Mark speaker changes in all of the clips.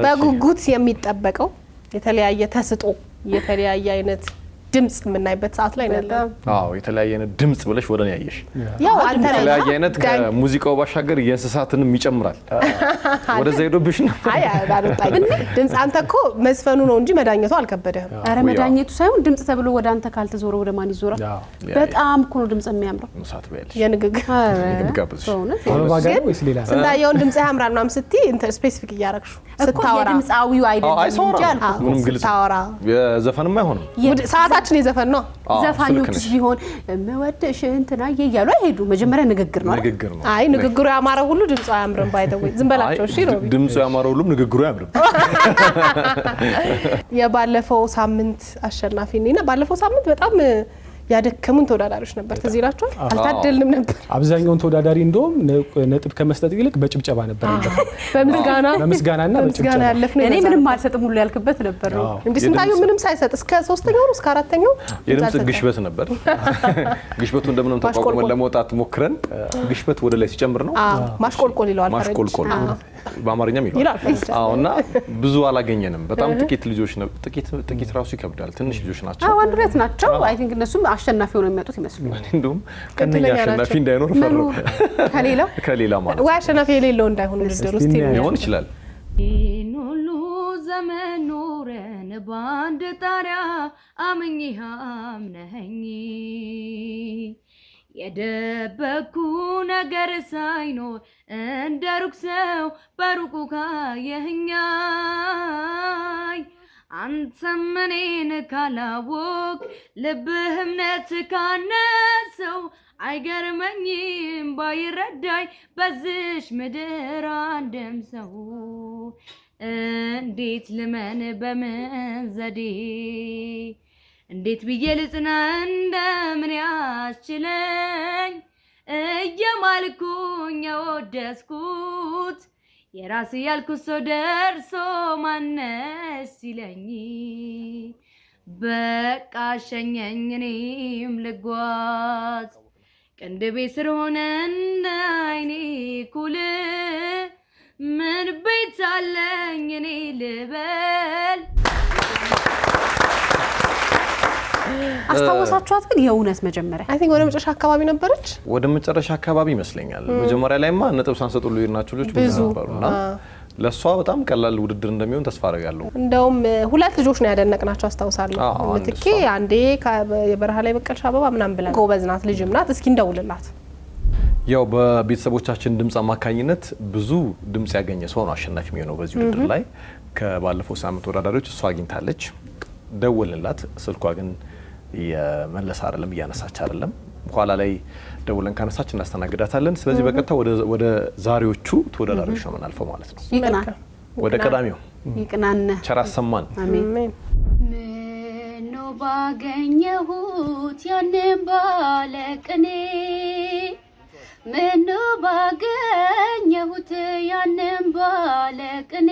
Speaker 1: በጉጉት የሚጠበቀው የተለያየ ተስጦ የተለያየ አይነት ድምጽ ምናይበት ሰዓት ላይ ነው
Speaker 2: የተለያየ አይነት ድምጽ ብለሽ ወደኔ ያየሽ
Speaker 1: ያው አንተ
Speaker 2: የተለያየ አይነት ከሙዚቃው ባሻገር የእንስሳትንም ይጨምራል ወደዛ ሄዶብሽ ነው
Speaker 1: አይ አዳጣይ ድምጽ አንተኮ መስፈኑ ነው እንጂ መዳኘቱ አልከበደም
Speaker 3: አረ መዳኘቱ ሳይሆን ድምጽ ተብሎ ወደ አንተ ካልተዞረ ወደ ማን ይዞራ በጣም እኮ ነው ድምጽ የሚያምረው
Speaker 2: እንስሳት በያለሽ
Speaker 1: የንግግር
Speaker 4: አበባጋር ወይስ ሌላ
Speaker 1: ስንታየውን ድምጽ ያምራል ምናምን ስቲ እንተ ስፔሲፊክ ያረክሹ
Speaker 3: ስታወራ ድምጻዊው አይደለም እንጂ አልኩ
Speaker 2: ምንም ግልጽ የዘፈንም አይሆንም
Speaker 1: ሰዓታችን የዘፈን ነው
Speaker 3: ዘፋኞች ቢሆን መወደሽ እንትና ይያሉ አይሄዱ መጀመሪያ ንግግር ነው
Speaker 1: አይ ንግግሩ ያማረው ሁሉ ድምጹ አያምርም ባይተው ዝም በላቸው እሺ ነው
Speaker 2: ድምጹ ያማረው ሁሉ ንግግሩ ያምርም
Speaker 1: የባለፈው ሳምንት አሸናፊ ነኝና ባለፈው ሳምንት በጣም ያደከሙን ተወዳዳሪዎች ነበር ተዚላችሁ አልታደልንም ነበር
Speaker 4: አብዛኛውን ተወዳዳሪ እንደውም ነጥብ ከመስጠት ይልቅ በጭብጨባ ነበር ያለፈው በምስጋናና በጭብጨባ
Speaker 1: ያለፍነው
Speaker 3: እኔ ምንም አልሰጥም ሁሉ ያልከበት ነበር ነው
Speaker 1: እንዴ ስንታየው ምንም ሳይሰጥ እስከ 3ኛው እስከ 4ኛው
Speaker 2: የድምጽ ግሽበት ነበር ግሽበቱ እንደምንም ተቋቁመን ለመውጣት ሞክረን ግሽበት ወደ ላይ ሲጨምር ነው
Speaker 1: ማሽቆልቆል ይላል
Speaker 2: ማሽቆልቆል በአማርኛም ይላል አውና ብዙ አላገኘንም በጣም ጥቂት ልጆች ነው ጥቂት ራሱ ይከብዳል ትንሽ ልጆች ናቸው
Speaker 3: አንድሬት ናቸው አይ ቲንክ እነሱም አሸናፊ ሆነው የሚያጡት ይመስላል
Speaker 2: እንደውም ከነኛ አሸናፊ እንዳይኖር ፈሩ ከሌላ ማለት
Speaker 1: ወይ አሸናፊ የሌለው እንዳይሆን ልደሩ እስቲ
Speaker 2: ሊሆን ይችላል
Speaker 5: ኑሉ ዘመን ኖረን ባንድ ጣሪያ አምኜሃም ነኝ የደበኩ ነገር ሳይኖር እንደ ሩቅ ሰው በሩቁ ካየኸኛይ አንተም እኔን ካላወቅ ልብህ እምነት ካነሰው አይገርመኝም ባይረዳኝ በዝሽ ምድር አንድም ሰው እንዴት ልመን በምን ዘዴ እንዴት ብዬ ልጽና እንደምን ያስችለኝ እየማልኩኝ የወደስኩት የራስ ያልኩት ሰው ደርሶ ማነስ ሲለኝ በቃ ሸኘኝ እኔም ልጓዝ ቅንድቤ ስር ሆነ እንደ አይኔ ኩል ምን ቤት አለኝ እኔ ልበል
Speaker 3: አስተዋሳችኋት ግን የእውነት መጀመሪያ
Speaker 1: አይ ቲንክ ወደ መጨረሻ አካባቢ ነበረች
Speaker 2: ወደ መጨረሻ አካባቢ ይመስለኛል መጀመሪያ ላይማ ነጥብ ሳንሰጡሉ ይርናችሁ ልጆች ብዙ ነበርና ለሷ በጣም ቀላል ውድድር እንደሚሆን ተስፋ አደርጋለሁ
Speaker 1: እንደውም ሁለት ልጆች ነው ያደነቅናቸው አስተዋሳለሁ ለትኬ አንዴ የበረሃ ላይ በቀልሽ አበባ ምናምን ብላ ጎበዝናት ልጅም ናት እስኪ እንደውልላት
Speaker 2: ያው በቤተሰቦቻችን ድምጽ አማካኝነት ብዙ ድምጽ ያገኘ ሰው ነው አሸናፊ የሚሆነው በዚህ ውድድር ላይ ከባለፈው ሳምንት ወዳዳሪዎች እሷ አግኝታለች ደውልላት ስልኳ ግን የመለስ አይደለም ያነሳች አይደለም ኋላ ላይ ደውለን ካነሳች እናስተናግዳታለን ስለዚህ በቀጥታ ወደ ዛሬዎቹ ተወዳዳሪዎች ነው የምናልፈው ማለት ነው
Speaker 3: ይቅናን
Speaker 2: ወደ ቀዳሚው
Speaker 3: ይቅናን
Speaker 2: ቸር አሰማን
Speaker 1: አሜን
Speaker 5: ምኑ ባገኘሁት ያንን ባለቅኔ ምኑ ባገኘሁት ያንን ባለቅኔ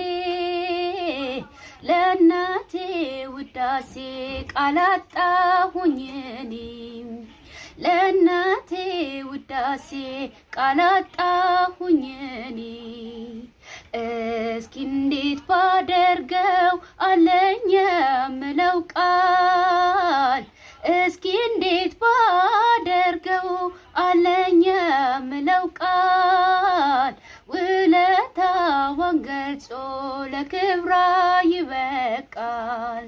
Speaker 5: ለናቴ ውዳሴ ቃላጣሁኝ እኔም ለናቴ ውዳሴ ቃላጣሁኝ እኔ እስኪ እንዴት ባደርገው አለኝ የምለው ቃል እስኪ እንዴት ባደርገው አለኝ የምለው ቃል ውለታዋን ገልጾ ለክብራ ይበቃል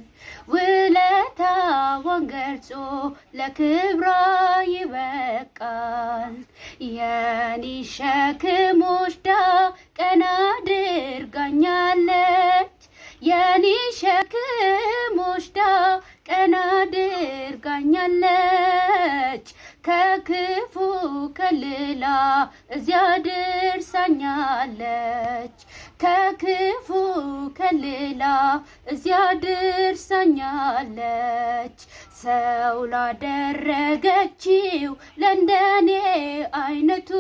Speaker 5: ውለታዋን ገልጾ ለክብራ ይበቃል የኔ ሸክም ወስዳ ቀና አድርጋኛለች የኔ ሸክም ወስዳ ቀና አድርጋኛለች ከክፉ ከልላ እዚያ ደርሳኛለች ከክፉ ከልላ እዚያ ደርሳኛለች ሰው ላደረገችው ለእንደኔ አይነቱ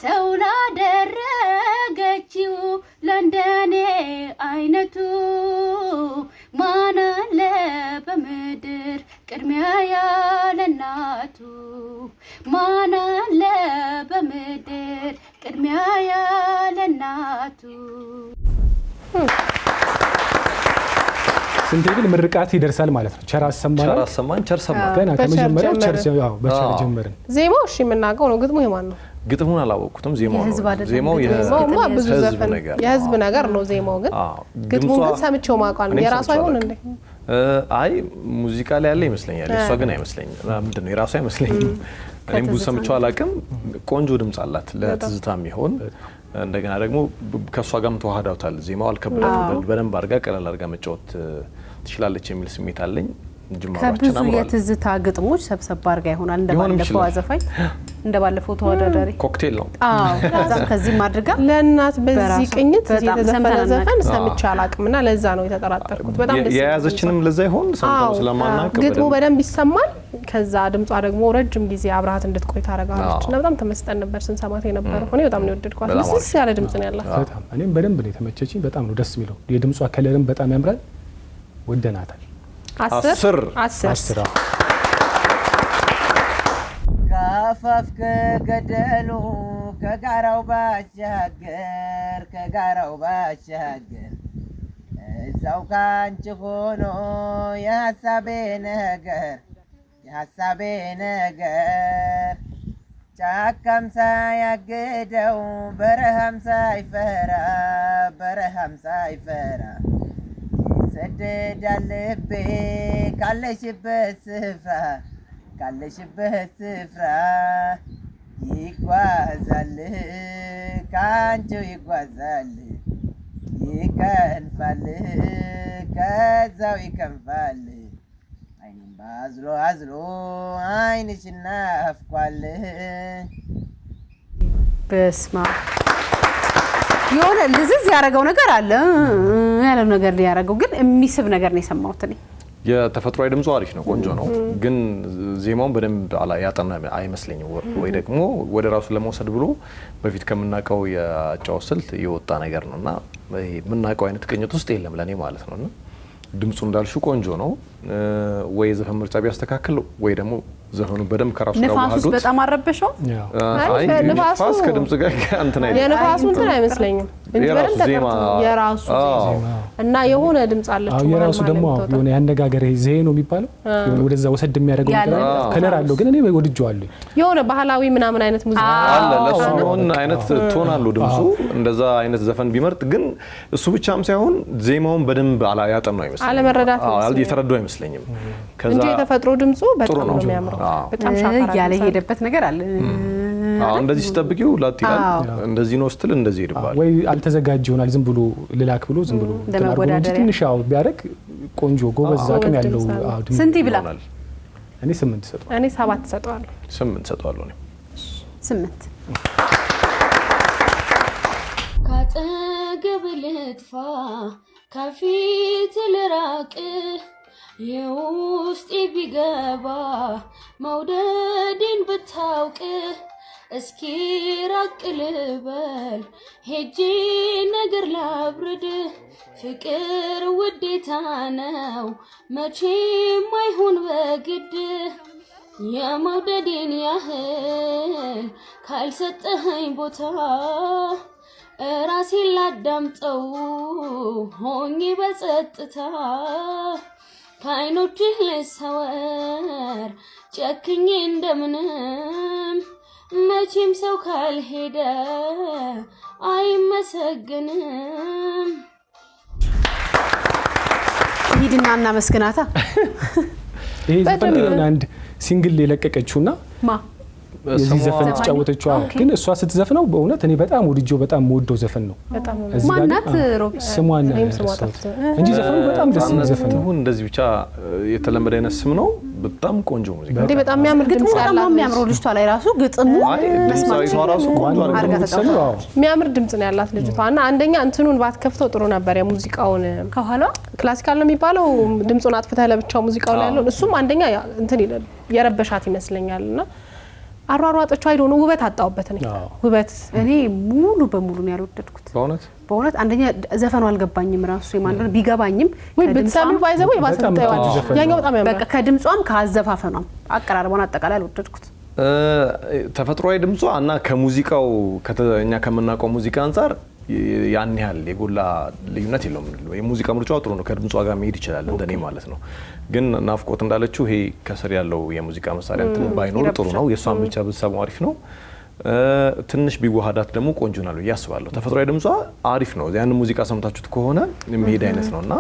Speaker 5: ሰው ላደረገችው ለእንደኔ አይነቱ ማን አለ በምድር ቅድሚያ ያለ እናቱ ማን አለ በምድር ቅድሚያ ያለ እናቱ
Speaker 4: ስንቴ ግን ምርቃት ይደርሳል ማለት ነው። ቸር አሰማን
Speaker 2: ቸር ሰማን
Speaker 4: ገና ከመጀመሪያው ቸር በቸር ጀመርን።
Speaker 1: ዜማው እሺ የምናውቀው ነው። ግጥሙ የማን ነው?
Speaker 2: ግጥሙን አላወቅኩትም። ዜማው
Speaker 1: ብዙ ዘፈን የህዝብ ነገር ነው። ዜማው ግን ግጥሙን ግን ሰምቼው ማውቃል። የራሱ አይሆን እንዴ?
Speaker 2: አይ ሙዚቃ ላይ ያለ ይመስለኛል። እሷ ግን አይመስለኝም። ምንድነው የራሱ አይመስለኝም። እኔም ብዙ ሰምቼው አላውቅም። ቆንጆ ድምጽ አላት ለትዝታ የሚሆን እንደገና ደግሞ ከሷ ጋርም ተዋህዳውታል። ዜማው አልከበዳትም። በደንብ አድርጋ ቀለል አድርጋ መጫወት ትችላለች የሚል ስሜት አለኝ።
Speaker 3: ከብዙ የትዝታ ግጥሞች ሰብሰብ አድርጋ ይሆናል እንደባለፈው አዘፋኝ እንደባለፈው ተወዳዳሪ
Speaker 2: ኮክቴል ነው።
Speaker 3: ከዚህም አድርጋ
Speaker 1: ለእናት በዚህ ቅኝት የተዘፈነ ዘፈን ሰምቼ አላውቅምና ለዛ ነው የተጠራጠርኩት። በጣም ደስ
Speaker 2: የያዘችንም ለዛ ይሆን ሰምተው ስለማናውቅ
Speaker 1: ግጥሙ በደንብ ይሰማል። ከዛ ድምጿ ደግሞ ረጅም ጊዜ አብራሃት እንድትቆይ ታደርጋለች እና በጣም ተመስጠን ነበር ስንሰማት የነበረው። እኔ በጣም ነው የወደድኳት። ልስልስ ያለ ድምጽ ነው ያላት።
Speaker 4: በጣም እኔም በደንብ ነው የተመቸችኝ። በጣም ነው ደስ የሚለው። የድምጿ ከለርም በጣም ያምራል። ወደናታል።
Speaker 1: 10
Speaker 6: ካፋፍ ከገደሉ ከጋራው ባሻገር እዛው ካንቺ ሆኖ የሀሳቤ ነገር ጫካም ሳያግደው በረሃም ሳይፈራ ይሰደዳል ልቤ ካለሽበት ስፍራ ይጓዛል ካንቺው ይጓዛል ይከንፋል ከዛው ይከንፋል አይኔም ባዝሎ አይንሽን ናፍቋል።
Speaker 3: በስማ የሆነ ልዝዝ ያደረገው ነገር አለ ያለው ነገር ሊያደርገው ግን የሚስብ ነገር ነው የሰማሁት እኔ።
Speaker 2: የተፈጥሯዊ ድምፁ አሪፍ ነው፣ ቆንጆ ነው። ግን ዜማውን በደንብ ያጠና አይመስለኝም። ወይ ደግሞ ወደ ራሱ ለመውሰድ ብሎ በፊት ከምናውቀው የአጫዋወት ስልት የወጣ ነገር ነውና ይሄ የምናውቀው አይነት ቅኝት ውስጥ የለም ለኔ ማለት ነውና ድምፁ እንዳልሽው ቆንጆ ነው። ወይ ዘፈን ምርጫ ቢያስተካክል ወይ ደግሞ ዘፈኑ በደንብ ከራሱ ጋር
Speaker 3: ንፋስ በጣም አረበሸው።
Speaker 2: አይ ንፋስ ከድምጽ ጋር እንትን አይደለም።
Speaker 1: የንፋሱ እንትን አይመስለኝም እንጂ በደንብ የራሱ ዜማ እና የሆነ ድምጽ አለችው።
Speaker 4: የራሱ ደግሞ የሆነ ያነጋገር ዘዬ ነው የሚባለው የሆነ ወደዛ ወሰድ የሚያደርገው ነገር ከለር አለው። ግን እኔ ወድጄዋለሁ።
Speaker 1: የሆነ ባህላዊ ምናምን አይነት ሙዚቃ
Speaker 2: አለ ለሱ የሆነ አይነት ቶን አለው ድምጹ። እንደዛ አይነት ዘፈን ቢመርጥ ግን እሱ ብቻም ሳይሆን ዜማውን በደንብ ያጠናው አይመስለኝም።
Speaker 1: አለመረዳት
Speaker 2: የተረዳው አይመስለኝም።
Speaker 1: እንጂ የተፈጥሮ ድምጹ በጣም ነው የሚያምረው። በጣም ሻካራ
Speaker 3: ያለ ሄደበት ነገር አለ።
Speaker 2: እንደዚህ ሲጠብቂው ላጥ ይላል። እንደዚህ ነው ስትል እንደዚህ ይደባል።
Speaker 4: ወይ አልተዘጋጀ ይሆናል ዝም ብሎ ልላክ ብሎ ዝም ብሎ ትንሽ ቢያደርግ ቆንጆ ጎበዝ አቅም ያለው
Speaker 3: ስንት ይብላ?
Speaker 4: እኔ 8 ሰጠዋለሁ።
Speaker 1: እኔ 7 ሰጠዋለሁ።
Speaker 2: 8 ሰጠዋለሁ። እኔ
Speaker 3: 8
Speaker 5: ካጠገብ ልጥፋ ከፊት ልራቅ የውስጤ ቢገባ መውደድን ብታውቅ እስኪ ራቅ ልበል ሄጄ ነገር ላብርድ ፍቅር ውዴታ ነው መቼም አይሆን በግድ የመውደድን ያህል ካልሰጠኸኝ ቦታ ራሴን ላዳምጠው ሆኜ በጸጥታ ከዓይኖችህ ልሰወር ጨክኜ እንደምንም መቼም ሰው ካልሄደ አይመሰግንም።
Speaker 3: ሂድና እናመስግናታ።
Speaker 4: ይሄ ዘፈን አንድ ሲንግል የለቀቀችውና የዚህ ዘፈን ተጫወተችው። ግን እሷ ስትዘፍነው በእውነት እኔ በጣም ወድጄው በጣም ወደው ዘፈን ነው።
Speaker 3: ማናት ሮብ
Speaker 4: ስሟን እንጂ ዘፈኑ በጣም ደስ የሚል ዘፈን ነው።
Speaker 2: እንደዚህ ብቻ የተለመደ አይነት ስም ነው። በጣም ቆንጆ ሙዚቃ
Speaker 1: እንዴ! በጣም የሚያምር
Speaker 3: ግጥሙ በጣም የሚያምረው ልጅቷ ላይ ራሱ ግጥሙ
Speaker 2: ድምጻዊቷ ራሱ ቆንጆ አድርጋ
Speaker 1: የሚያምር ድምጽ ነው ያላት ልጅቷ። እና አንደኛ እንትኑን ባትከፍተው ጥሩ ነበር። የሙዚቃውን
Speaker 3: ከኋላ
Speaker 1: ክላሲካል ነው የሚባለው ድምጹን አጥፍተህ ለብቻው ሙዚቃው ላይ ያለው እሱም አንደኛ እንትን የረበሻት ይመስለኛልና አሯሯጠችው አይዶ ነው ውበት አጣውበት ነው ውበት
Speaker 3: እኔ ሙሉ በሙሉ ነው ያልወደድኩት። በእውነት አንደኛ ዘፈኑ አልገባኝም ራሱ የማንደር ቢገባኝም
Speaker 1: ወይ በተሰሚው ባይዘው ይባስጠው ያኛው በጣም ያምራል።
Speaker 3: በቃ ከድምጿም ከአዘፋፈኗም አቀራረቧን አጠቃላይ አልወደድኩት።
Speaker 2: ተፈጥሯዊ ድምጿ እና ከሙዚቃው እኛ ከምናውቀው ሙዚቃ አንፃር ያን ያህል የጎላ ልዩነት የለውም። የሙዚቃ ምርጫው ጥሩ ነው፣ ከድምጿ ጋር መሄድ ይችላል እንደኔ ማለት ነው። ግን ናፍቆት እንዳለችው ይሄ ከስር ያለው የሙዚቃ መሳሪያ እንትን ባይኖር ጥሩ ነው። የሷን ብቻ ብትሰማው አሪፍ ነው። ትንሽ ቢዋሃዳት ደግሞ ቆንጆ ነው ያስባለሁ። ተፈጥሯዊ ድምጿ አሪፍ ነው። ያን ሙዚቃ ሰምታችሁት ከሆነ የሚሄድ አይነት ነውና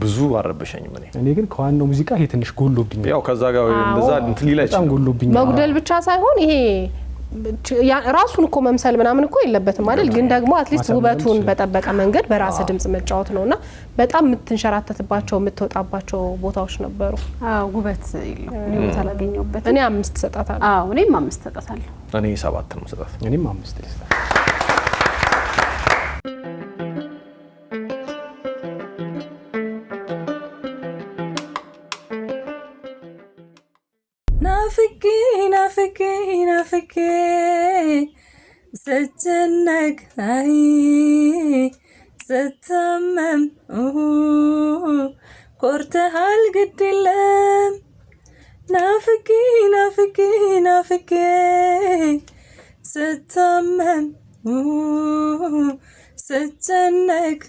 Speaker 2: ብዙ አረበሸኝም እኔ
Speaker 4: ግን ከዋናው ሙዚቃ ይሄ ትንሽ ጎሎብኛል።
Speaker 2: ያው ከዛ ጋር እንደዛ እንትን ሊላ ይችላል።
Speaker 4: በጣም ጎሎብኛል።
Speaker 1: መጉደል ብቻ ሳይሆን ይሄ ራሱን እኮ መምሰል ምናምን እኮ የለበትም አይደል? ግን ደግሞ አትሊስት ውበቱን በጠበቀ መንገድ በራስ ድምጽ መጫወት ነውና በጣም የምትንሸራተትባቸው የምትወጣባቸው ቦታዎች ነበሩ።
Speaker 3: ውበት የለው ውበት አላገኘሁበት።
Speaker 1: እኔ 5 ሰጣታለሁ።
Speaker 3: እኔም 5 ሰጣታለሁ።
Speaker 2: እኔ 7 ነው ሰጣት።
Speaker 4: እኔም 5 ልስጣት።
Speaker 7: ናፍቄ ስጨነቅ ስታመም ኮርተሃል ግድ የለም ናፍቄ ስታመም ስጨነቅ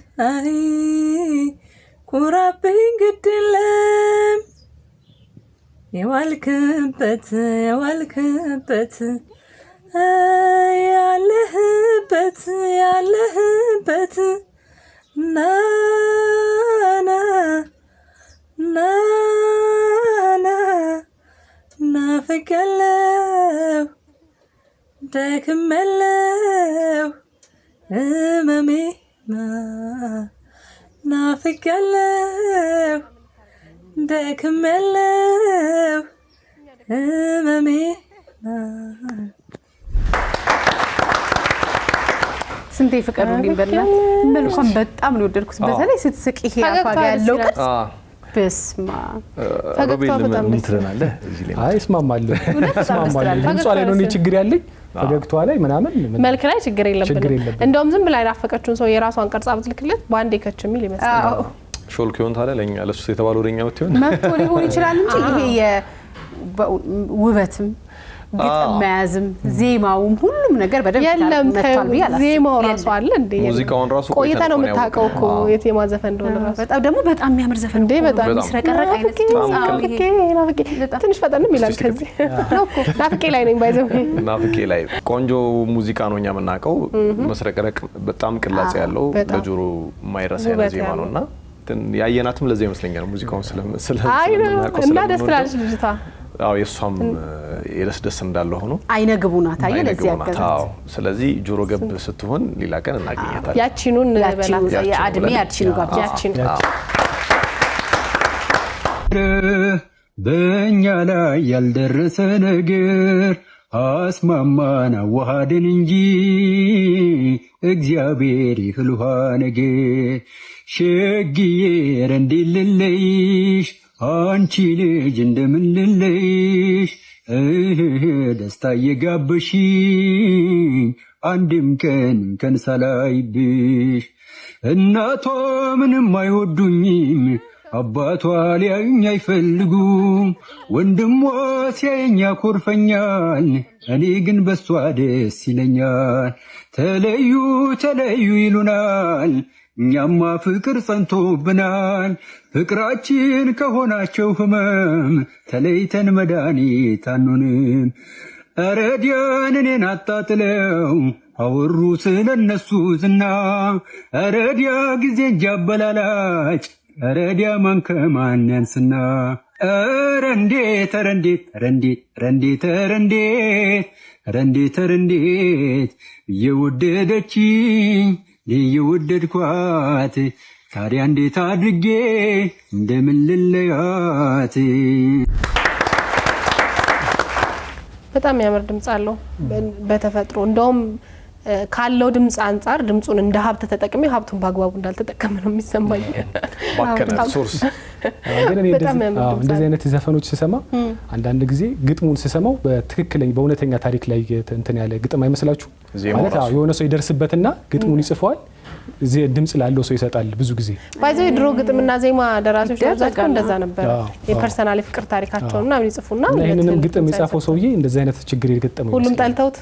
Speaker 7: ኩራብኝ ግድ የለም የዋልክበት ያለህበት ናና ናፍቄያለሁ ደክሜያለሁ ህመሜ ናፍቄያለሁ ደክሜያለሁ ህመሜ
Speaker 3: ስንቴ ፍቀዱልኝ በእናት መልኳን በጣም ነው ወደድኩት። በተለይ ስትስቅ ይሄ አፋጋ ያለው ቅርጽ በስማ
Speaker 2: ፈገግታ በጣም እንትረናለህ እዚህ ላይ
Speaker 4: አይ እስማማለሁ። ድምጿ ላይ ነው ችግር ያለኝ ፈገግታዋ ላይ ምናምን
Speaker 1: መልክ ላይ ችግር የለብንም። እንደውም ዝም ብላ ያፈቀችውን ሰው የራሷን ቅርጽ አብትልክለት ባንዴ ከች የሚል ይመስላል።
Speaker 2: ሾልክ ይሆን ታዲያ ለኛ ለሱ የተባለው ወደኛ ወጥቶን
Speaker 3: መጥቶ ሊሆን ይችላል እንጂ ይሄ የውበትም ግጥም መያዝም ዜማውም ሁሉም ነገር በደንብ ተመጣጣኝ ያላል።
Speaker 1: ዜማው ራሱ አለ እንዴ?
Speaker 2: ሙዚቃውን ራሱ
Speaker 1: ቆይታ ነው የምታውቀው እኮ የቴማ ዘፈን እንደሆነ ራሱ
Speaker 3: በጣም በጣም የሚያምር ዘፈን
Speaker 1: እንዴ በጣም
Speaker 3: ይስረቀረቅ አይነት
Speaker 1: ናፍቄ ትንሽ ፈጠንም ይላል። ከዚህ ነው እኮ ናፍቄ ላይ ነኝ ባይዘው
Speaker 2: ናፍቄ ላይ ቆንጆ ሙዚቃ ነው እኛ የምናውቀው። መስረቀረቅ በጣም ቅላጼ ያለው ለጆሮ የማይረሳ ዜማ ነውና ያየናትም ለዛ ይመስለኛል ሙዚቃውን ስለምናውቀው
Speaker 1: እና ደስ ትላለች ልጅቷ።
Speaker 2: አዎ የሷም የደስ እንዳለው ሆኖ
Speaker 3: አይነግቡ ናት አይ ለዚህ ያገዛት።
Speaker 2: ስለዚህ ጆሮ ገብ ስትሆን ሌላ ቀን እናገኛታለን።
Speaker 1: ያቺኑን በላት
Speaker 3: የአድሜ ያቺኑ ጋር
Speaker 1: ያቺን
Speaker 8: በእኛ ላይ ያልደረሰ ነገር አስማማን አዋሃድን እንጂ እግዚአብሔር ይህልሃ ነገር ሸግዬ ረንዲልልሽ አንቺ ልጅ እንደምን ልልሽ ደስታ እየጋበሽኝ አንድም ቀን ሳላይብሽ እናቷ ምንም አይወዱኝም አባቷ ሊያዩኝ አይፈልጉም ወንድሟ ሲያየኝ ያኮርፈኛል እኔ ግን በሷ ደስ ይለኛል ተለዩ ይሉናል እኛማ ፍቅር ጸንቶብናል ፍቅራችን ከሆናቸው ህመም ተለይተን መድኃኒት አንሆንም ኧረ ዲያን እኔን አጣጥለው አወሩ ስለነሱ ዝና ኧረ ዲያ ጊዜ እንጃበላላጭ ኧረ ዲያ ማን ከማን ያንስና ኧረ እንዴት እየወደደችኝ እየወደድኳት ታዲያ እንዴት አድርጌ እንደምን ልለያት።
Speaker 1: በጣም የሚያምር ድምጽ አለው በተፈጥሮ እንደውም ካለው ድምጽ አንፃር ድምጹን እንደ ሀብት ተጠቅሜ ሀብቱን በአግባቡ እንዳልተጠቀመ ነው የሚሰማኝ።
Speaker 2: ባከነ ሶርስ
Speaker 4: ግን እኔ እንደዚህ አይነት ዘፈኖች ስሰማ አንዳንድ ጊዜ ግጥሙን ስሰማው በትክክለኛ በእውነተኛ ታሪክ ላይ እንትን ያለ ግጥም አይመስላችሁ? ማለት የሆነ ሰው ይደርስበትና ግጥሙን ይጽፈዋል ድምጽ ላለው ሰው ይሰጣል ብዙ ጊዜ
Speaker 1: ባይዘው ድሮ ግጥምና ዜማ ደራሲዎች ተዛዝተው እንደዛ ነበር የፐርሰናል ፍቅር ታሪካቸውና ምን ይጽፉና
Speaker 4: ይሄንንም ግጥም የጻፈው ሰውዬ እንደዚህ አይነት ችግር ይገጠመው
Speaker 1: ሁሉም ጠልተውት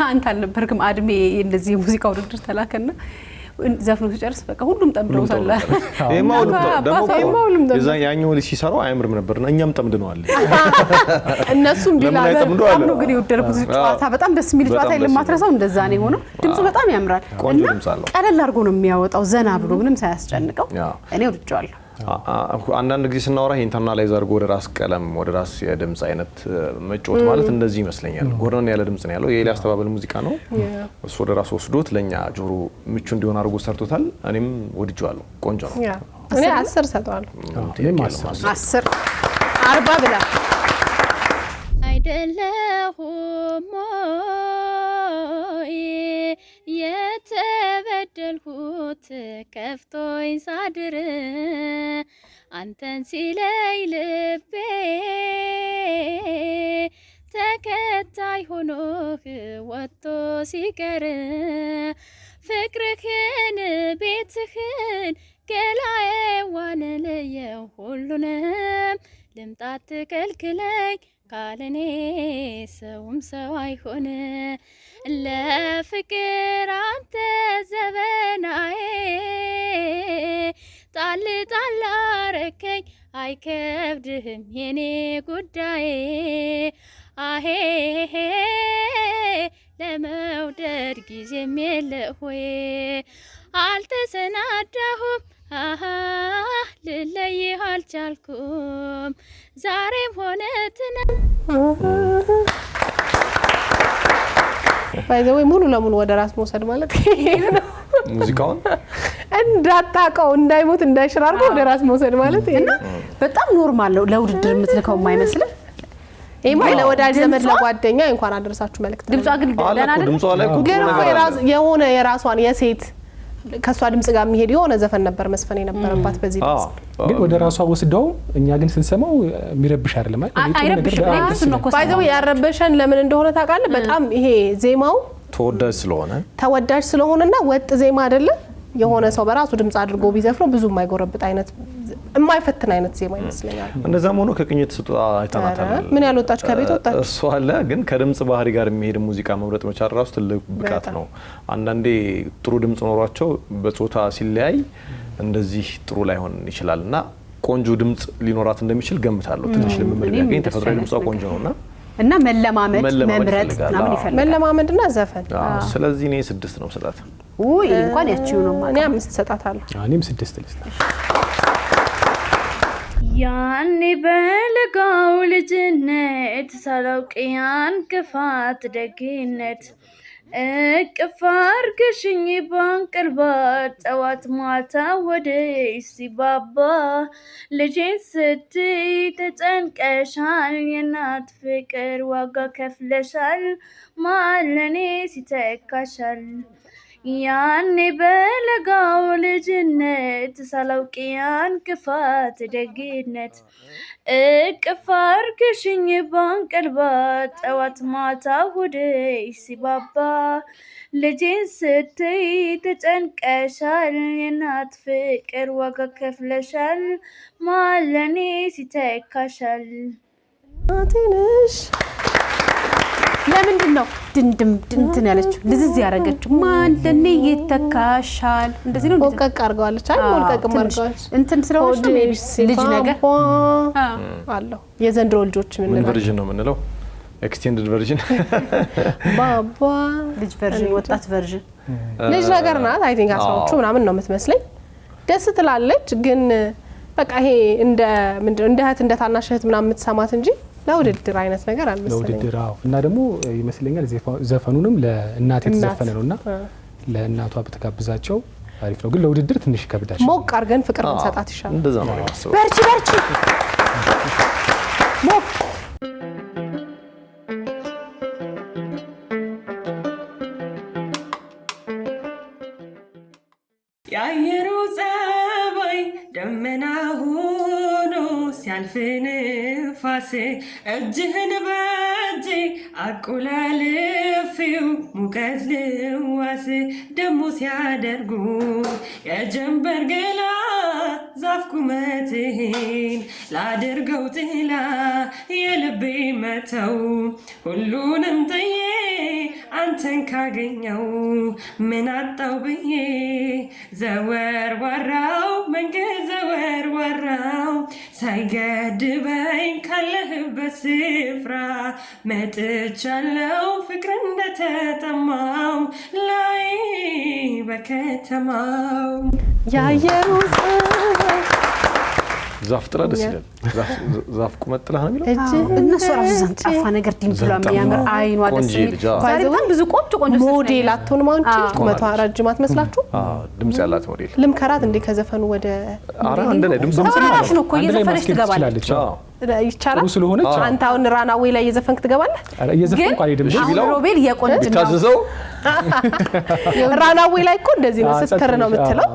Speaker 3: አንተ አልነበርክም አድሜ እንደዚህ ሙዚቃ ውድድር ተላከና ዘፍኖ ሲጨርስ በቃ ሁሉም ጠምደውታል
Speaker 2: ያኛው ልጅ ሲሰራው አያምርም ነበርና እኛም ጠምደነዋል
Speaker 1: እነሱም ቢላል
Speaker 3: ነው ግን የወደድኩት ጨዋታ በጣም ደስ የሚል ጨዋታ ለማትረሳው እንደዛ ነው የሆነው ድምጹ በጣም ያምራል እና ቀለል አድርጎ ነው የሚያወጣው ዘና ብሎ ምንም ሳያስጨንቀው እኔ ወድጄዋለሁ
Speaker 2: አንዳንድ ጊዜ ስናወራ ኢንተርናላይዝ አድርጎ ወደ ራስ ቀለም ወደ ራስ የድምጽ አይነት መጫወት ማለት እንደዚህ ይመስለኛል ጎረን ያለ ድምጽ ነው ያለው የኤልያስ ተባበል ሙዚቃ ነው እሱ ወደ ራስ ወስዶት ለኛ ጆሮ ምቹ እንዲሆን አድርጎ ሰርቶታል እኔም ወድጄዋለሁ ቆንጆ ነው
Speaker 1: እኔ 10 ሰጠዋለሁ
Speaker 4: እኔም
Speaker 3: 10 40 ብላ
Speaker 5: አይደለሁም የተበደልኩት ከፍቶኝ ሳድር አንተን ሲለይ ልቤ ተከታይ ሆኖህ ወጥቶ ሲቀር ፍቅርህን ቤትህን ገላዬዋን ለየው ሁሉንም ልምጣት ከልክለኝ ካለኔ ሰውም ሰው አይሆን ለፍቅር አንተ ዘበናዬ ጣል ጣል አረከኝ አይከብድህም የኔ ጉዳዬ አሄ ለመውደድ ጊዜም የለሆይ አልተሰናዳሁም ልለይህ አልቻልኩም ዛሬም ሆነ
Speaker 1: ባይዘው ሙሉ ለሙሉ ወደ ራስ መውሰድ ማለት ነው
Speaker 2: ሙዚቃውን
Speaker 1: እንዳታቀው እንዳይሞት እንዳይሽር አድርጎ ወደ ራስ መውሰድ ማለት እና
Speaker 3: በጣም ኖርማል ነው ለውድድር የምትልከው የማይመስል
Speaker 1: ኤማ ለወዳጅ ዘመድ ለጓደኛ እንኳን አደረሳችሁ መልእክት
Speaker 3: ድምጿ ግን ደህና አይደል
Speaker 2: ድምጿ ላይ
Speaker 1: የሆነ የራሷን የሴት ከሷ ድምጽ ጋር የሚሄድ የሆነ ዘፈን ነበር መስፈን የነበረባት በዚህ ድምጽ
Speaker 4: ግን ወደ ራሷ ወስደው እኛ ግን ስንሰማው የሚረብሽ አይደለም
Speaker 1: ባይዘው ያረበሸን ለምን እንደሆነ ታውቃለህ በጣም ይሄ ዜማው ተወዳጅ ስለሆነና ወጥ ዜማ አይደለም የሆነ ሰው በራሱ ድምጽ አድርጎ ቢዘፍነው ብዙ የማይጎረብጥ አይነት የማይፈትን አይነት ዜማ ይመስለኛል
Speaker 2: እንደዛም ሆኖ ከቅኝት ስጦታ አይተናታል
Speaker 1: ምን ያልወጣች ከቤት ወጣች
Speaker 2: እሱ አለ ግን ከድምጽ ባህሪ ጋር የሚሄድ ሙዚቃ መምረጥ መቻል ራሱ ትልቅ ብቃት ነው አንዳንዴ ጥሩ ድምጽ ኖሯቸው በጾታ ሲለያይ እንደዚህ ጥሩ ላይሆን ይችላልና ቆንጆ ድምጽ ሊኖራት እንደሚችል ገምታለሁ ትንሽ ልምምድ ያገኝ ተፈጥሯዊ ድምጿ ቆንጆ ነውና
Speaker 3: እና መለማመድ መምረጥ ምናምን ይፈልጋል
Speaker 1: መለማመድና ዘፈን
Speaker 2: ስለዚህ እኔ 6 ነው ሰጣት
Speaker 3: ውይ እንኳን ያቺው ነው
Speaker 1: እኔ 5 ሰጣታለሁ
Speaker 4: እኔም 6 ልስጥ
Speaker 5: ያኔ በለጋው ልጅነት ሳላውቅ ያን ክፋት ደግነት እቅፍ አርገሽኝ ባንቀልባ ጠዋት ማታ ወደሽ ሲባባ ልጄን ስትይ ተጨንቀሻል የእናት ፍቅር ዋጋ ከፍለሻል ማለኔ ሲተካሻል ያኔ በለጋው ልጅነት ሳላውቅ ያን ክፋት ደግነት እቅፍ አርገሽኝ ባንቀልባ ጠዋት ማታ ወደሽ ሲባባ ልጄን ስትይ ተጨንቀሻል የእናት ፍቅር ዋጋ ከፍለሻል ማለኔ ሲተካሻል
Speaker 1: ትንሽ
Speaker 3: ለምንድን ነው ድንድም ድንትን ያለችው ልዝዝ ያረገችው ማን ለኔ ይተካሻል እንደዚህ ነው
Speaker 1: ወቀቅ አርጋለች አይደል ወቀቅ ማርጋለች
Speaker 3: እንትን ስለሆነ ልጅ ነገር
Speaker 1: አለው የዘንድሮ ልጆች
Speaker 2: ምን ቨርዥን ነው የምንለው ኤክስቴንድድ ቨርዥን
Speaker 1: ባባ
Speaker 3: ልጅ ቨርዥን ወጣት ቨርዥን
Speaker 1: ልጅ ነገር ናት አይ ቲንክ አስራዎቹ ምናምን ነው የምትመስለኝ ደስ ትላለች ግን በቃ ይሄ እንደ ምንድነው እንደ እህት እንደ ታናሽ እህት ምናምን የምትሰማት እንጂ ለውድድር አይነት ነገር አልመሰለኝም
Speaker 4: ለውድድር እና ደግሞ ይመስለኛል ዘፈኑንም ለእናት የተዘፈነ ነውና ለእናቷ በተጋብዛቸው አሪፍ ነው ግን ለውድድር ትንሽ ይከብዳል
Speaker 1: ሞቅ አርገን ፍቅር እንሰጣት ይሻላል
Speaker 2: እንደዛ ነው ማስበው
Speaker 3: በርቺ ሞቅ
Speaker 7: የአየሩ ጸባይ ደመና ሆኖ ሲያልፍ ንፋስ እጅህን በእጄ አቆላልፌው ሙቀት ልዋስ ደሞ ሲያደርጉ የጀንበር ገላ ዛፍ ቁመትህን ላድርገው ጥላ የልቤ መተው ሁሉንም ጥዬ አንተን ካገኘው ምን አጣው ብዬ ዘወርዋራው መንገድ ዘወርዋራው ሳይገድበኝ ካለህበት ስፍራ መጥቻለው ፍቅር እንደተጠማው ላይ በከተማው
Speaker 1: ያየሩ
Speaker 2: ዛፍ ጥላ ደስ ይላል። ዛፍ ቁመት ጥላ ነው የሚለው
Speaker 3: እነሱ ራሱ ዘንጣፋ ነገር ዲምፕሏ የሚያምር አይኗ ደስ የሚል ዛሬ በጣም ብዙ ቆንጆ
Speaker 1: ሞዴል አትሆንም አንቺ ቁመቷ ረጅም አትመስላችሁ?
Speaker 2: ድምጽ ያላት ሞዴል
Speaker 1: ልምከራት እንዴ ከዘፈኑ ወደ
Speaker 2: አንድ ላይ ድምጽ
Speaker 3: ነው እኮ እየዘፈነች ትገባለች።
Speaker 1: ይቻላል
Speaker 4: ስለሆነች
Speaker 1: አንተ አሁን ራናዌ ላይ እየዘፈንክ ትገባለህ?
Speaker 4: እየዘፈንኩ አይደለም
Speaker 3: አሁን ሮቤል የቆንጆ
Speaker 2: ታዘዘው
Speaker 1: ራናዌ ላይ እኮ እንደዚህ ነው ስትር ነው የምትለው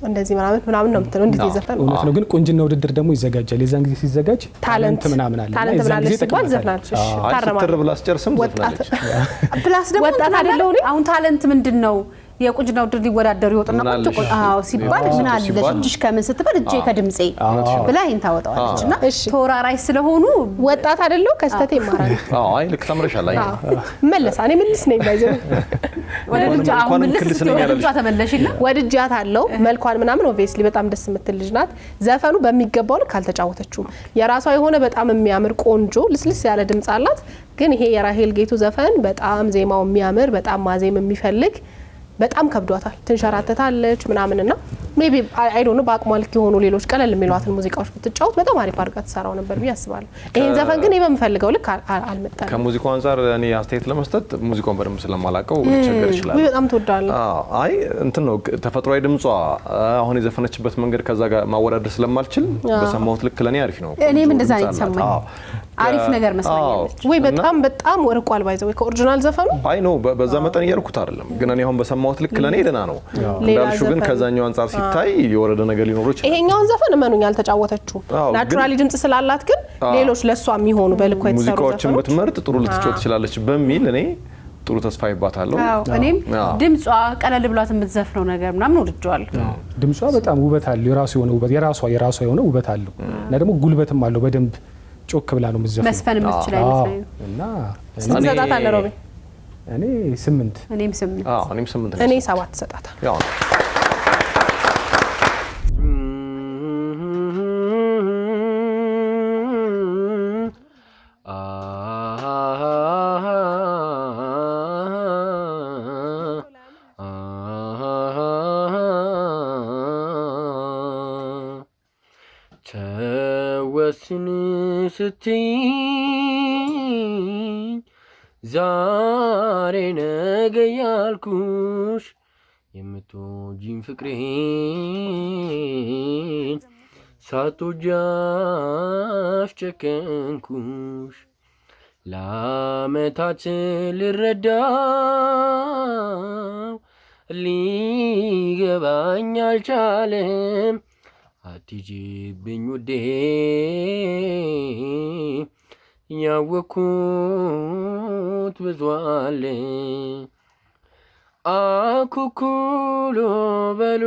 Speaker 1: እንደዚህ ምናምን ነው የምትለው እንደዚህ ዘፈን
Speaker 4: እውነት ነው። ግን ቁንጅና ውድድር ደግሞ ይዘጋጃል። የዛን ጊዜ ሲዘጋጅ ታለንት ምናምን አለ
Speaker 1: ታለንት ምናምን ሲባል ዘፍናለች። እሺ
Speaker 2: ታረማለች። ትር ብላ አስጨርስም ዘፍናለች።
Speaker 3: ፕላስ ደግሞ ወጣት አይደለው አሁን ታለንት ምንድነው የቁንጅና ውድድር ሊወዳደሩ ይወጡና ቁንጅ ሲባል ምን አለሽ እጅሽ ከምን ስትባል እጄ ከድምጼ ብላ ይሄን ታወጣዋለችና ተወራራይ ስለሆኑ
Speaker 1: ወጣት አይደለው ከስተቴ ይማራል።
Speaker 2: አይ ልክ ተምረሻል። አይ
Speaker 1: መለሳ እኔ ምንስ ነኝ ባይዘው
Speaker 3: ወደ ልጅ አሁን ምልስ ልጅ ተመለሽና
Speaker 1: ወድጃት አለው መልኳን ምናምን ኦብቪየስሊ በጣም ደስ የምትል ልጅ ናት። ዘፈኑ በሚገባው ልክ አልተጫወተችውም። የራሷ የሆነ በጣም የሚያምር ቆንጆ ልስልስ ያለ ድምጽ አላት። ግን ይሄ የራሄል ጌቱ ዘፈን በጣም ዜማው የሚያምር በጣም ማዜም የሚፈልግ በጣም ከብዷታል። ትንሸራተታለች ምናምንና ሜቢ አይ ዶንት ኖ በአቅሟ ልክ የሆኑ ሌሎች ቀለል የሚሏትን ሙዚቃዎች ብትጫወት በጣም አሪፍ አድርጋ ትሰራው ነበር ብዬ አስባለሁ። ይሄን ዘፈን ግን በምፈልገው ልክ አልመጣም።
Speaker 2: ከሙዚቃው አንፃር እኔ አስተያየት ለመስጠት ሙዚቃውን በደንብ ስለማላውቀው ሊቸገር ይችላል።
Speaker 1: በጣም ትወዳለህ?
Speaker 2: አይ እንትን ነው ተፈጥሯዊ ድምጿ አሁን የዘፈነችበት መንገድ ከዛ ጋር ማወዳደር ስለማልችል በሰማሁት ልክ ለኔ አሪፍ ነው።
Speaker 3: እኔም እንደዛ ነው የተሰማኝ። አሪፍ ነገር መስማኛለች
Speaker 1: ወይ በጣም ወርቋል ባይዘው ከኦሪጂናል ዘፈኑ
Speaker 2: አይ ነው በዛ መጠን እያልኩት አይደለም። ግን እኔ አሁን በሰማሁት ልክ ለኔ ደህና ነው እንዳልሽው። ግን ከዛኛው አንፃር ሲታይ የወረደ ነገር ሊኖር ይችላል።
Speaker 1: ይሄኛውን ዘፈን እመኑኝ አልተጫወተችው ናቹራሊ ድምጽ ስላላት ግን ሌሎች ለሷ የሚሆኑ በልኩ የተሰሩ
Speaker 2: ሙዚቃዎችን ብትመርጥ ጥሩ ልትጫወት ትችላለች በሚል እኔ ጥሩ ተስፋ ይባታለሁ።
Speaker 3: እኔም ድምጿ ቀለል ብሏት የምትዘፍነው ነገር ምናምን ወድጄዋለሁ።
Speaker 4: ድምጿ በጣም ውበት አለው። የራሷ የሆነ ውበት አለው እና ደግሞ ጉልበትም አለው። በደንብ ጮክ ብላ ነው የምትዘፍነው።
Speaker 3: መስፈን የምትችል አይነት ነው
Speaker 4: እና
Speaker 1: ስንት ሰጣታለህ ሮቤ?
Speaker 4: እኔ 8
Speaker 2: እኔም 8
Speaker 1: እኔ 7 ሰጣታለሁ።
Speaker 2: ያው
Speaker 9: ተወስን ስትይኝ ዛሬ ነገ ያልኩሽ የምትወጂኝ ፍቅሬን ሳትወጂ አስጨከንኩሽ። ለዓመታት ልረዳው ሊገባኝ አልቻለም። አትሂጂብኝ ውዴ ያወቅኩት ብዙ አለ። አኩኩሉ በሉ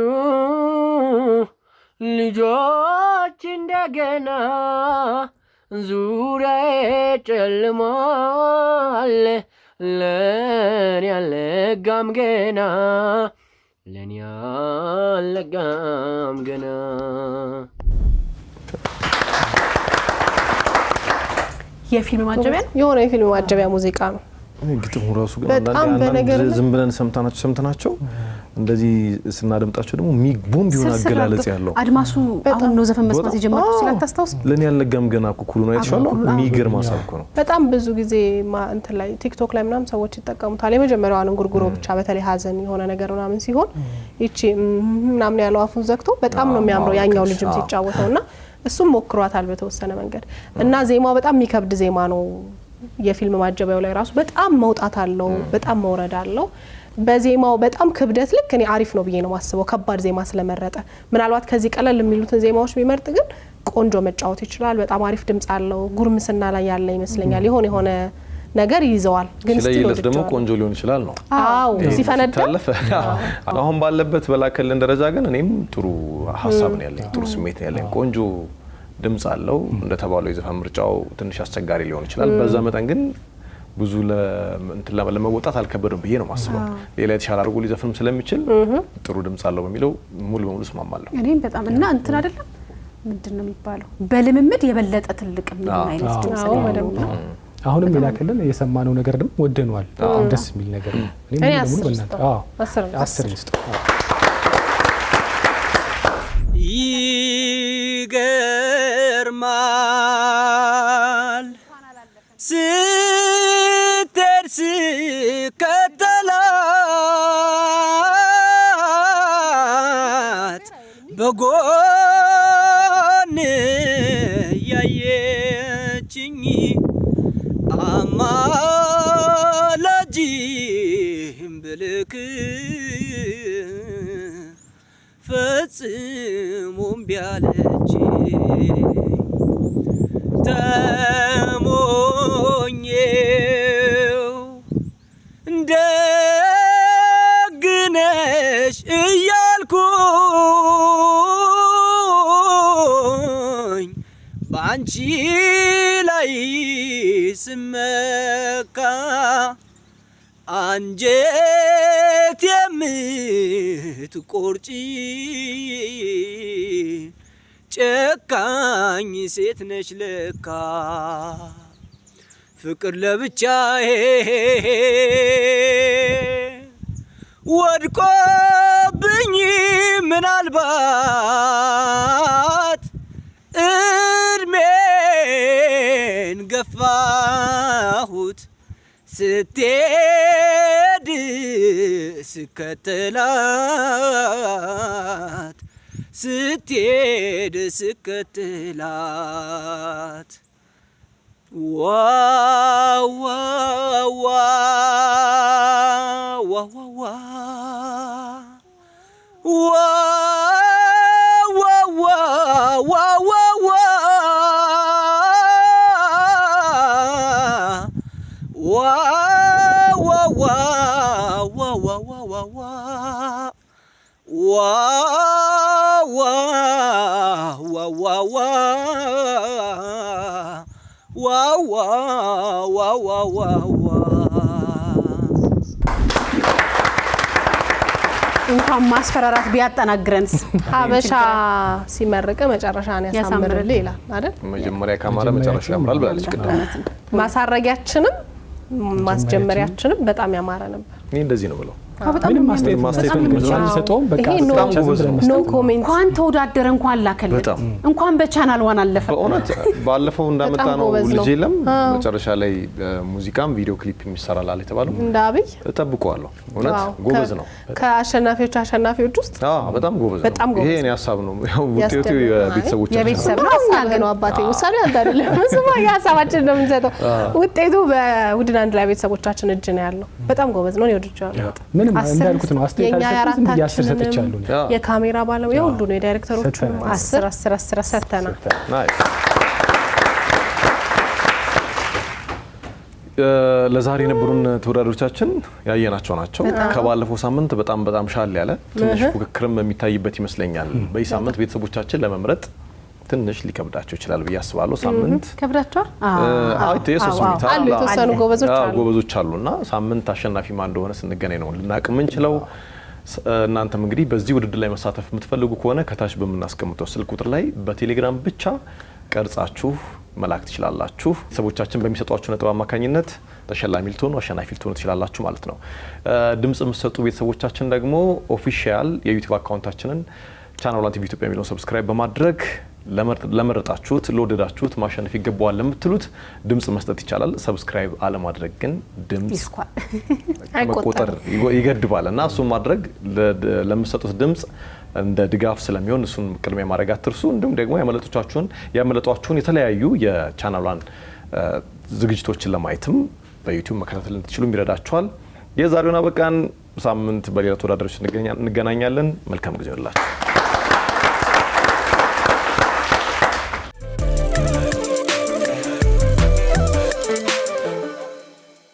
Speaker 9: ልጆች እንደገና ዙሪያዬ ጨልሟል። ለኔ አልነጋም ገና ለኔ አልነጋም ገና።
Speaker 3: የፊልም ማጀቢያ
Speaker 1: የሆነ የፊልም ማጀቢያ ሙዚቃ ነው።
Speaker 2: ግጥሙ ራሱ ግን አንዳንድ ዝም ብለን ሰምተናቸው እንደዚህ ስናደምጣቸው ደግሞ ቦምብ የሆነ አገላለጽ ያለው
Speaker 3: አድማሱ አሁን ነው ዘፈን መስማት የጀመረው ስላታስታውስ
Speaker 2: ለኔ ያልነጋም ገና ኩኩሉ ነው አይተሻለው። የሚገርም ሀሳብ እኮ ነው።
Speaker 1: በጣም ብዙ ጊዜ እንትን ላይ ቲክቶክ ላይ ምናምን ሰዎች ይጠቀሙታል። የመጀመሪያዋን እንጉርጉሮ ብቻ በተለይ ሀዘን የሆነ ነገር ምናምን ሲሆን ይቺ ምናምን ያለው አፉን ዘግቶ በጣም ነው የሚያምረው ያኛው ልጅም ሲጫወተውና እሱም ሞክሯታል በተወሰነ መንገድ እና ዜማው በጣም የሚከብድ ዜማ ነው። የፊልም ማጀቢያው ላይ ራሱ በጣም መውጣት አለው፣ በጣም መውረድ አለው። በዜማው በጣም ክብደት ልክ እኔ አሪፍ ነው ብዬ ነው ማስበው ከባድ ዜማ ስለመረጠ። ምናልባት ከዚህ ቀለል የሚሉትን ዜማዎች ቢመርጥ ግን ቆንጆ መጫወት ይችላል። በጣም አሪፍ ድምጽ አለው። ጉርምስና ላይ ያለ ይመስለኛል። የሆነ ነገር ይዘዋል። ግን
Speaker 2: ስለይለስ ደግሞ ቆንጆ ሊሆን ይችላል ነው።
Speaker 1: አዎ ሲፈነዳ
Speaker 2: አሁን ባለበት በላከልን ደረጃ ግን እኔም ጥሩ ሀሳብ ነው ያለኝ፣ ጥሩ ስሜት ነው ያለኝ። ቆንጆ ድምጽ አለው። እንደተባለው የዘፈን ምርጫው ትንሽ አስቸጋሪ ሊሆን ይችላል። በዛ መጠን ግን ብዙ ለመወጣት አልከበደም ብዬ ነው ማስበው። ሌላ የተሻለ አድርጎ ሊዘፍንም ስለሚችል ጥሩ ድምጽ አለው በሚለው ሙሉ በሙሉ እስማማለሁ።
Speaker 3: እኔም በጣም እና እንትን አይደለም ምንድነው የሚባለው በልምምድ የበለጠ ትልቅ ምን አይነት ድምጽ ነው።
Speaker 4: አሁንም የላከልን የሰማነው ነገር ደግሞ ወደነዋል። ደስ የሚል ነገር ነው። እኔ ሙሉ በእናንተ 10 ይስጥ
Speaker 8: ይገርማል ስትደርስ ከተላት በጎን ያየችኝ አማላጅም ብልክ ፈጽሞም ቢያለች ተሞኘው ደግነሽ እያልኩኝ በአንቺ ላይ ስመካ አንጀት የምትቆርጪ ጨካኝ ሴት ነሽ ለካ ፍቅር ለብቻዬ ወድቆብኝ ምናልባት እድሜን ገፋሁት ስትሄድ ስከተላት ስትሄድ ስከተላት ዋዋ
Speaker 3: እንኳን ማስፈራራት ቢያጠናግረንስ
Speaker 1: ሀበሻ ሲመረቀ መጨረሻን ያሳምርልህ ይላል አይደል?
Speaker 2: መጀመሪያ ካማረ መጨረሻ ያምራል ብላለች ቅድም።
Speaker 1: ማሳረጊያችንም ማስጀመሪያችንም በጣም ያማረ ነበር።
Speaker 2: እኔ እንደዚህ ነው ብለው
Speaker 4: ምንም ማስተያየት አንሰጠውም። በቃ
Speaker 1: ኖ ኮሜንት
Speaker 3: እንኳን ተወዳደረ እንኳን ላከልን እንኳን በቻናል ዋን አለፈ።
Speaker 2: በእውነት ባለፈው እንዳመጣ ነው ልጅ የለም መጨረሻ ላይ ሙዚቃም ቪዲዮ ክሊፕ የሚሰራላል የተባለው
Speaker 1: እንዳብይ
Speaker 2: ተጠብቀዋለሁ። እውነት ጎበዝ ነው።
Speaker 1: ከአሸናፊዎች ውስጥ
Speaker 2: በጣም ጎበዝ ነው። ይሄ እኔ ሀሳብ ነው። ያው ውጤቱ
Speaker 1: የቤተሰብ ነው ነው አባቴ ውሳኔ አንተ አይደለም። መስማ ያሳባችን ነው የምንሰጠው። ውጤቱ በቡድን አንድ ላይ ቤተሰቦቻችን እጅ ነው ያለው። በጣም ጎበዝ ነው። ይወድጃለሁ።
Speaker 4: ምንም እንዳልኩት ነው። አስተያየታችን ያስር ሰጥቻለሁ።
Speaker 1: የካሜራ ባለሙያ ሁሉ ነው የዳይሬክተሮቹ 10 ሰጥተናል።
Speaker 2: ለዛሬ የነበሩን ተወዳዳሪዎቻችን ያየናቸው ናቸው። ከባለፈው ሳምንት በጣም ሻል ያለ ትንሽ ፉክክርም የሚታይበት ይመስለኛል። በዚህ ሳምንት ቤተሰቦቻችን ለመምረጥ ትንሽ ሊከብዳቸው ይችላል ብዬ አስባለሁ። ሳምንት
Speaker 3: ከብዳቸዋል።
Speaker 1: የተወሰኑ
Speaker 2: ጎበዞች አሉና ሳምንት አሸናፊ ማን እንደሆነ ስንገናኝ ነው ልናውቅ የምንችለው። እናንተም እንግዲህ በዚህ ውድድር ላይ መሳተፍ የምትፈልጉ ከሆነ ከታች በምናስቀምጠው ስልክ ቁጥር ላይ በቴሌግራም ብቻ ቀርጻችሁ መላክ ትችላላችሁ። ቤተሰቦቻችን በሚሰጧችሁ ነጥብ አማካኝነት ተሸላሚ ልትሆኑ አሸናፊ ልትሆኑ ትችላላችሁ ማለት ነው። ድምጽ የምትሰጡ ቤተሰቦቻችን ደግሞ ኦፊሻል የዩቲዩብ አካውንታችንን ቻናል ዋን ቲቪ ኢትዮጵያ የሚለውን ሰብስክራይብ በማድረግ ለመረጣችሁት ለወደዳችሁት ማሸነፍ ይገባዋል ለምትሉት ድምጽ መስጠት ይቻላል። ሰብስክራይብ አለማድረግ ግን ድምጽ መቆጠር ይገድባል እና እሱን ማድረግ ለምትሰጡት ድምጽ እንደ ድጋፍ ስለሚሆን እሱን ቅድሚያ ማድረግ አትርሱ። እንዲሁም ደግሞ ያመለጧችሁን የተለያዩ የቻናሏን ዝግጅቶችን ለማየትም በዩቲዩብ መከታተል እንድትችሉ ይረዳችኋል። የዛሬውን አበቃን። ሳምንት በሌላ ተወዳዳሪዎች እንገናኛለን። መልካም ጊዜ ይሁንላችሁ።